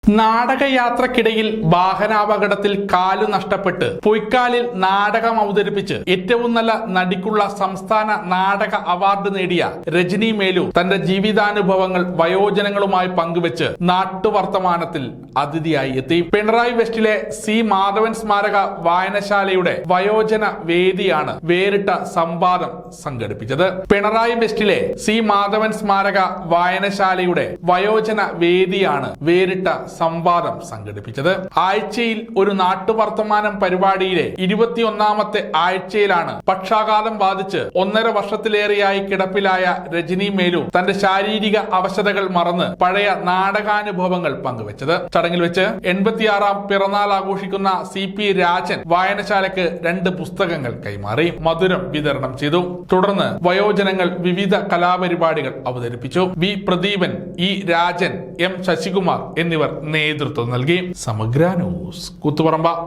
നാടകയാത്രക്കിടയിൽ വാഹനാപകടത്തിൽ കാലു നഷ്ടപ്പെട്ട് പൊയ്ക്കാലിൽ നാടകം അവതരിപ്പിച്ച് ഏറ്റവും നല്ല നടിക്കുള്ള സംസ്ഥാന നാടക അവാർഡ് നേടിയ രജനി മേലു തന്റെ ജീവിതാനുഭവങ്ങൾ വയോജനങ്ങളുമായി പങ്കുവെച്ച് നാട്ടുവർത്തമാനത്തിൽ അതിഥിയായി എത്തി. പിണറായി വെസ്റ്റിലെ സി മാധവൻ സ്മാരക വായനശാലയുടെ വയോജന വേദിയാണ് വേറിട്ട സംവാദം സംഘടിപ്പിച്ചത്. പിണറായി വെസ്റ്റിലെ സി മാധവൻ സ്മാരക വായനശാലയുടെ വയോജന വേദിയാണ് വേറിട്ട സംവാദം സംഘടിപ്പിച്ചത്. ആഴ്ചയിൽ ഒരു നാട്ടുവർത്തമാനം പരിപാടിയിലെ 21ാമത്തെ ആഴ്ചയിലാണ് പക്ഷാഘാതം ബാധിച്ച് 1.5 വർഷത്തിലേറെയായി കിടപ്പിലായ രജനി മേലു തന്റെ ശാരീരിക അവശതകൾ മറന്ന് പഴയ നാടകാനുഭവങ്ങൾ പങ്കുവച്ചത്. ചടങ്ങിൽ വെച്ച് 86ാം പിറന്നാൾ ആഘോഷിക്കുന്ന CP രാജൻ വായനശാലയ്ക്ക് 2 പുസ്തകങ്ങൾ കൈമാറി മധുരം വിതരണം ചെയ്തു. തുടർന്ന് വയോജനങ്ങൾ വിവിധ കലാപരിപാടികൾ അവതരിപ്പിച്ചു. V Pradeepan, E Rajan, M Sasikumar എന്നിവർ നേതൃത്വം നൽകി. സമഗ്ര ന്യൂസ്, കൂത്തുപറമ്പ.